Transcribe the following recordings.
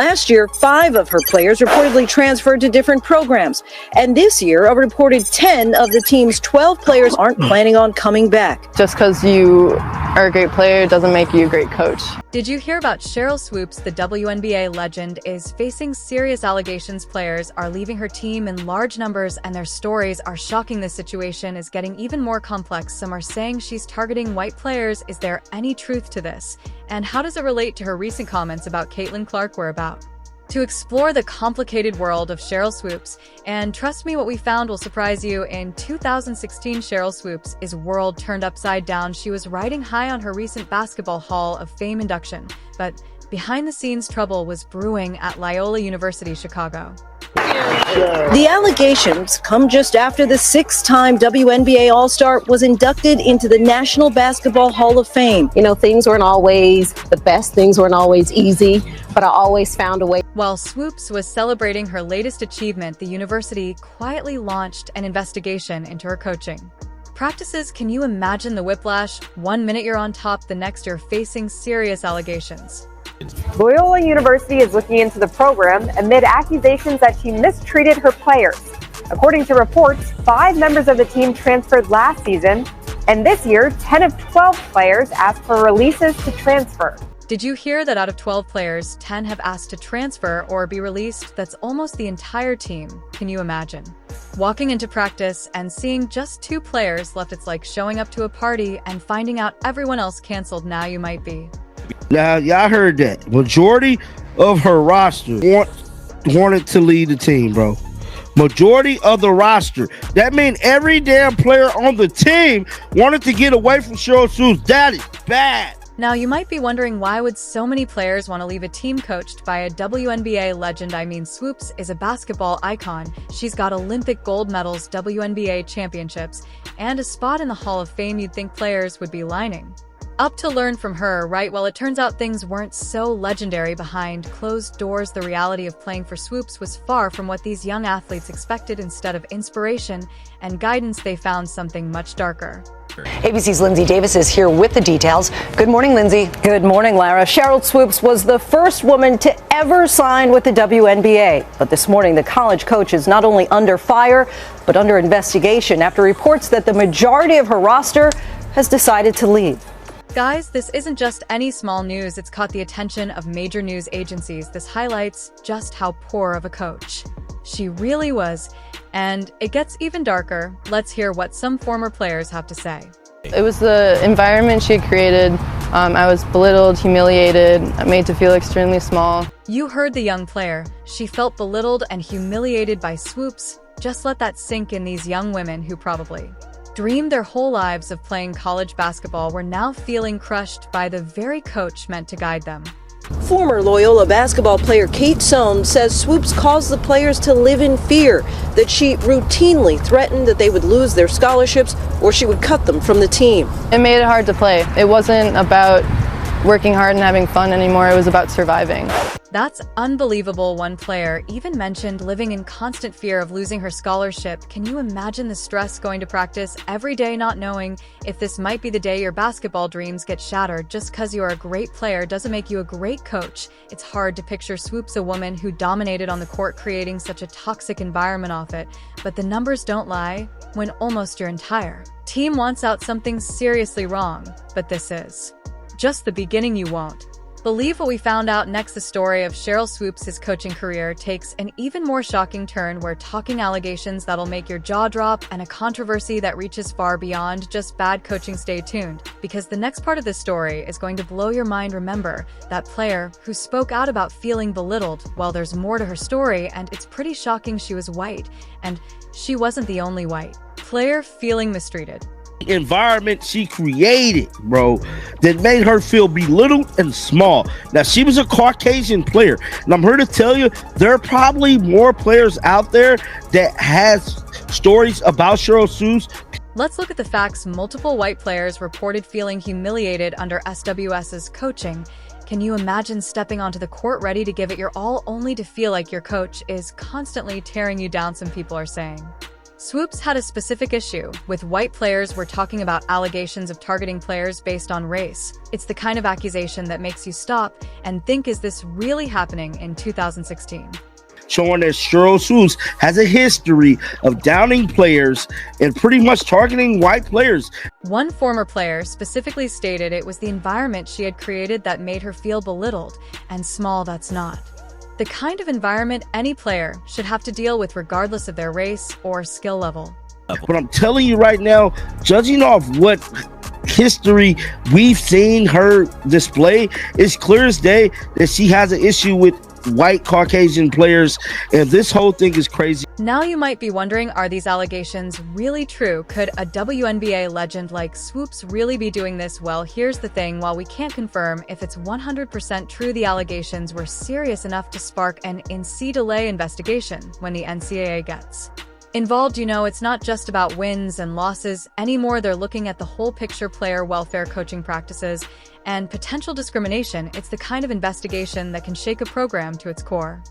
Last year, 5 of her players reportedly transferred to different programs. And this year, a reported 10 of the team's 12 players aren't planning on coming back. Just because you are a great player doesn't make you a great coach. Did you hear about Sheryl Swoopes, the WNBA legend, is facing serious allegations players are leaving her team in large numbers and their stories are shocking? The situation is getting even more complex. Some are saying she's targeting white players. Is there any truth to this? And how does it relate to her recent comments about Caitlin Clark whereabouts? To explore the complicated world of Sheryl Swoopes, and trust me, what we found will surprise you. In 2016, Sheryl Swoopes' world turned upside down. She was riding high on her recent Basketball Hall of Fame induction, but behind-the-scenes trouble was brewing at Loyola University, Chicago. The allegations come just after the 6-time WNBA All-Star was inducted into the National Basketball Hall of Fame. You know, things weren't always the best, things weren't always easy, but I always found a way. While Swoopes was celebrating her latest achievement, the university quietly launched an investigation into her coaching practices. Can you imagine the whiplash? 1 minute you're on top, the next you're facing serious allegations. Loyola University is looking into the program amid accusations that she mistreated her players. According to reports, 5 members of the team transferred last season, and this year, 10 of 12 players asked for releases to transfer. Did you hear that out of 12 players, 10 have asked to transfer or be released? That's almost the entire team. Can you imagine? Walking into practice and seeing just 2 players left, it's like showing up to a party and finding out everyone else canceled. Now you might be. Now, y'all heard that. Majority of her roster wanted to lead the team, bro. Majority of the roster. That means every damn player on the team wanted to get away from Sheryl Swoopes. That is bad. Now, you might be wondering, why would so many players want to leave a team coached by a WNBA legend? I mean, Swoopes is a basketball icon. She's got Olympic gold medals, WNBA championships, and a spot in the Hall of Fame. You'd think players would be lining up to learn from her, right? Well, it turns out things weren't so legendary behind closed doors. The reality of playing for Swoopes was far from what these young athletes expected. Instead of inspiration and guidance, they found something much darker. ABC's Lindsay Davis is here with the details. Good morning, Lindsay. Good morning, Lara. Sheryl Swoopes was the first woman to ever sign with the WNBA. But this morning, the college coach is not only under fire, but under investigation after reports that the majority of her roster has decided to leave. Guys, this isn't just any small news. It's caught the attention of major news agencies. This highlights just how poor of a coach she really was. And it gets even darker. Let's hear what some former players have to say. It was the environment she had created. I was belittled, humiliated, made to feel extremely small. You heard the young player. She felt belittled and humiliated by Swoopes. Just let that sink in. These young women who probably dreamed their whole lives of playing college basketball were now feeling crushed by the very coach meant to guide them. Former Loyola basketball player Kate Sohn says Swoopes caused the players to live in fear, that she routinely threatened that they would lose their scholarships or she would cut them from the team. It made it hard to play. It wasn't about working hard and having fun anymore. It was about surviving. That's unbelievable. One player even mentioned living in constant fear of losing her scholarship. Can you imagine the stress going to practice every day, not knowing if this might be the day your basketball dreams get shattered? Just because you are a great player doesn't make you a great coach. It's hard to picture Swoopes, a woman who dominated on the court, creating such a toxic environment off it. But the numbers don't lie. When almost your entire team wants out, something's seriously wrong. But this is just the beginning. You won't believe what we found out next. The story of Sheryl Swoopes' coaching career takes an even more shocking turn. We're talking allegations that'll make your jaw drop and a controversy that reaches far beyond just bad coaching. Stay tuned, because the next part of this story is going to blow your mind. Remember that player who spoke out about feeling belittled? Well, there's more to her story, and it's pretty shocking. She was white, and she wasn't the only white player feeling mistreated. Environment she created, bro, that made her feel belittled and small. Now, she was a Caucasian player, and I'm here to tell you there are probably more players out there that has stories about Sheryl Swoopes. Let's look at the facts. Multiple white players reported feeling humiliated under SWS's coaching. Can you imagine stepping onto the court ready to give it your all, only to feel like your coach is constantly tearing you down? Some people are saying Swoopes had a specific issue. With white players, we're talking about allegations of targeting players based on race. It's the kind of accusation that makes you stop and think, is this really happening in 2016? Showing that Sheryl Swoopes has a history of downing players and pretty much targeting white players. One former player specifically stated it was the environment she had created that made her feel belittled and small. That's not the kind of environment any player should have to deal with, regardless of their race or skill level. But I'm telling you right now, judging off what history we've seen her display, it's clear as day that she has an issue with white Caucasian players, and this whole thing is crazy. Now you might be wondering, are these allegations really true? Could a WNBA legend like Swoopes really be doing this? Well, here's the thing. While we can't confirm if it's 100% true, the allegations were serious enough to spark an NCAA investigation. When the NCAA gets involved, it's not just about wins and losses anymore. They're looking at the whole picture: player welfare, coaching practices, and potential discrimination. It's the kind of investigation that can shake a program to its core.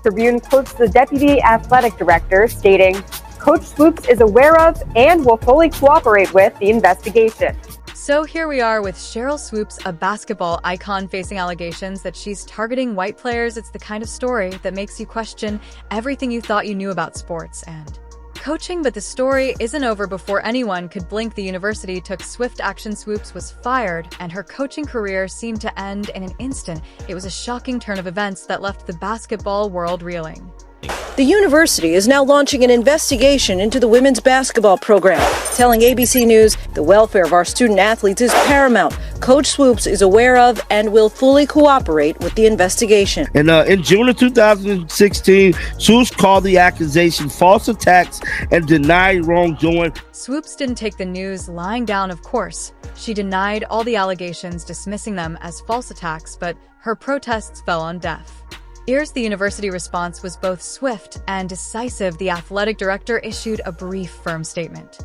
Tribune quotes the deputy athletic director, stating, "Coach Swoopes is aware of and will fully cooperate with the investigation." So here we are with Sheryl Swoopes, a basketball icon, facing allegations that she's targeting white players. It's the kind of story that makes you question everything you thought you knew about sports and coaching. But the story isn't over. Before anyone could blink, the university took swift action. Swoopes was fired, and her coaching career seemed to end in an instant. It was a shocking turn of events that left the basketball world reeling. The university is now launching an investigation into the women's basketball program, telling ABC News the welfare of our student athletes is paramount. Coach Swoopes is aware of and will fully cooperate with the investigation. And in June of 2016, Swoopes called the accusation false attacks and denied wrongdoing. Swoopes didn't take the news lying down, of course. She denied all the allegations, dismissing them as false attacks, but her protests fell on deaf ears. The university response was both swift and decisive. The athletic director issued a brief, firm statement.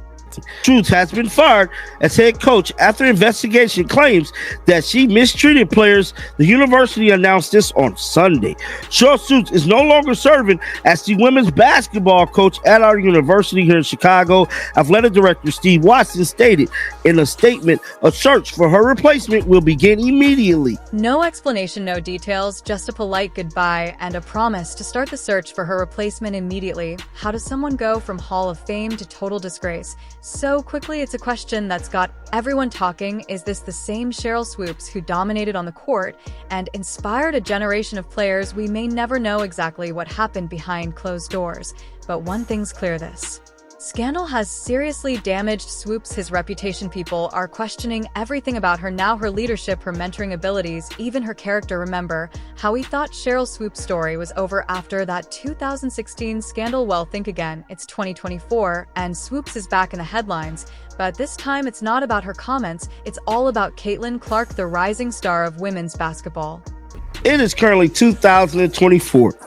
Swoopes has been fired as head coach after investigation claims that she mistreated players. The university announced this on Sunday. Sheryl Swoopes is no longer serving as the women's basketball coach at our university here in Chicago. Athletic director Steve Watson stated in a statement, a search for her replacement will begin immediately. No explanation, no details, just a polite goodbye and a promise to start the search for her replacement immediately. How does someone go from Hall of Fame to total disgrace so quickly? It's a question that's got everyone talking. Is this the same Sheryl Swoopes who dominated on the court and inspired a generation of players? We may never know exactly what happened behind closed doors, but one thing's clear: this scandal has seriously damaged Swoopes, his reputation. People are questioning everything about her now: her leadership, her mentoring abilities, even her character. Remember how we thought Sheryl Swoopes' story was over after that 2016 scandal? Well, think again. It's 2024, and Swoopes is back in the headlines. But this time, it's not about her comments. It's all about Caitlin Clark, the rising star of women's basketball. It is currently 2024.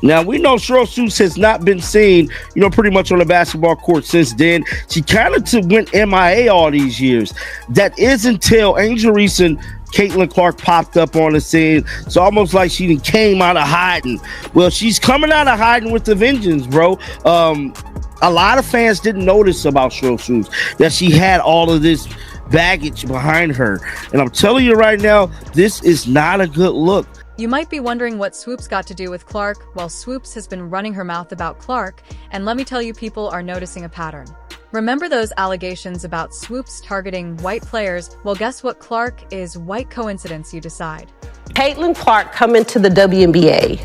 Now, we know Sheryl Swoopes has not been seen, pretty much on the basketball court since then. She kind of went MIA all these years. That is until Angel Reese and Caitlin Clark popped up on the scene. It's almost like she came out of hiding. Well, she's coming out of hiding with the vengeance, bro. A lot of fans didn't notice about Sheryl Swoopes that she had all of this baggage behind her. And I'm telling you right now, this is not a good look. You might be wondering what Swoopes got to do with Clark. Well, Swoopes has been running her mouth about Clark, and let me tell you, people are noticing a pattern. Remember those allegations about Swoopes targeting white players? Well, guess what? Clark is white. Coincidence, you decide. Caitlin Clark come into the WNBA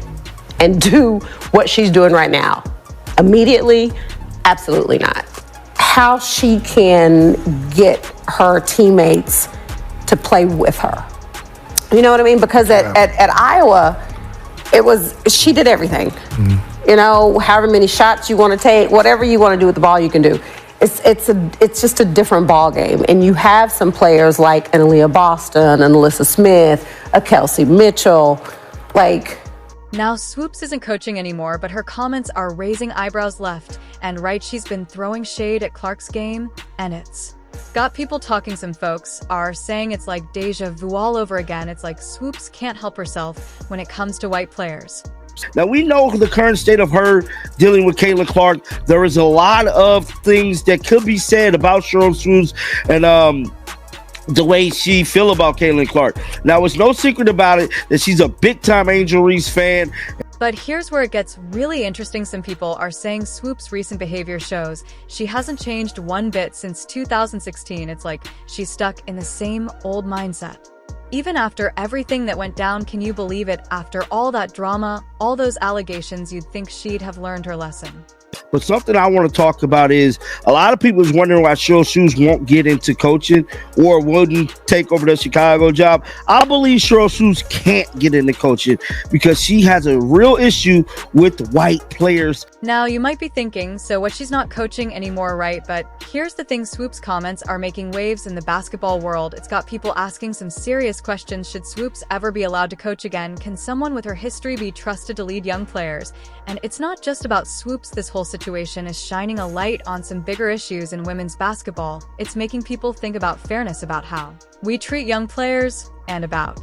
and do what she's doing right now immediately? Absolutely not. How she can get her teammates to play with her. You know what I mean? Because at Iowa, she did everything. However many shots you want to take, whatever you want to do with the ball, you can do. It's just a different ball game. And you have some players like an Aaliyah Boston, an Alyssa Smith, a Kelsey Mitchell, Now, Swoopes isn't coaching anymore, but her comments are raising eyebrows left and right. She's been throwing shade at Clark's game, and it's got people talking. Some folks are saying it's like deja vu all over again. It's like Swoopes can't help herself when it comes to white players. Now, we know the current state of her dealing with Caitlin Clark. There is a lot of things that could be said about Sheryl Swoopes and the way she feel about Caitlin Clark. Now, it's no secret about it that she's a big-time Angel Reese fan. But here's where it gets really interesting. Some people are saying Swoopes' recent behavior shows she hasn't changed one bit since 2016. It's like she's stuck in the same old mindset. Even after everything that went down, can you believe it? After all that drama, all those allegations, you'd think she'd have learned her lesson. But something I want to talk about is a lot of people is wondering why Sheryl Swoopes won't get into coaching or wouldn't take over the Chicago job. I believe Sheryl Swoopes can't get into coaching because she has a real issue with white players. Now, you might be thinking, so what, she's not coaching anymore, right? But here's the thing, Swoopes' comments are making waves in the basketball world. It's got people asking some serious questions. Should Swoopes ever be allowed to coach again? Can someone with her history be trusted to lead young players? And it's not just about Swoopes. This whole situation is shining a light on some bigger issues in women's basketball. It's making people think about fairness, about how we treat young players, and about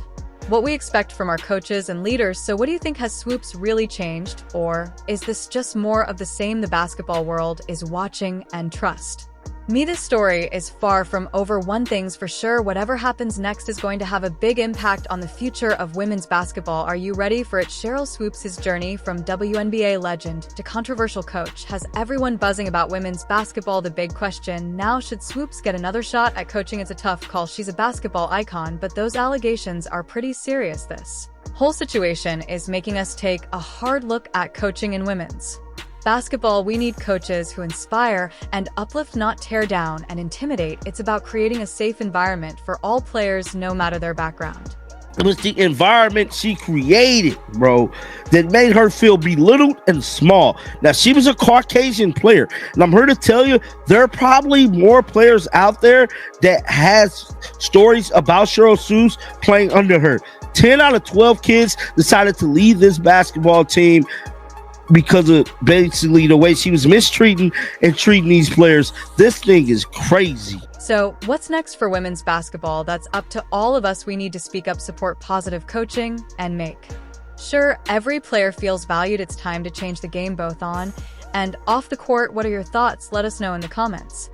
what we expect from our coaches and leaders. So what do you think? Has Swoopes really changed? Or is this just more of the same the basketball world is watching and trust? Me, this story is far from over. One thing's for sure, whatever happens next is going to have a big impact on the future of women's basketball. Are you ready for it? Sheryl Swoopes' journey from WNBA legend to controversial coach has everyone buzzing about women's basketball. The big question now, should Swoopes get another shot at coaching? It's a tough call. She's a basketball icon, but those allegations are pretty serious. This whole situation is making us take a hard look at coaching in women's basketball. We need coaches who inspire and uplift, not tear down and intimidate. It's about creating a safe environment for all players, no matter their background. It was the environment she created, bro, that made her feel belittled and small. Now, she was a Caucasian player, and I'm here to tell you, there are probably more players out there that has stories about Sheryl Swoopes playing under her. 10 out of 12 kids decided to leave this basketball team because of basically the way she was mistreating and treating these players. This thing is crazy. So what's next for women's basketball? That's up to all of us. We need to speak up, support positive coaching, and make sure every player feels valued. It's time to change the game both on and off the court. What are your thoughts? Let us know in the comments.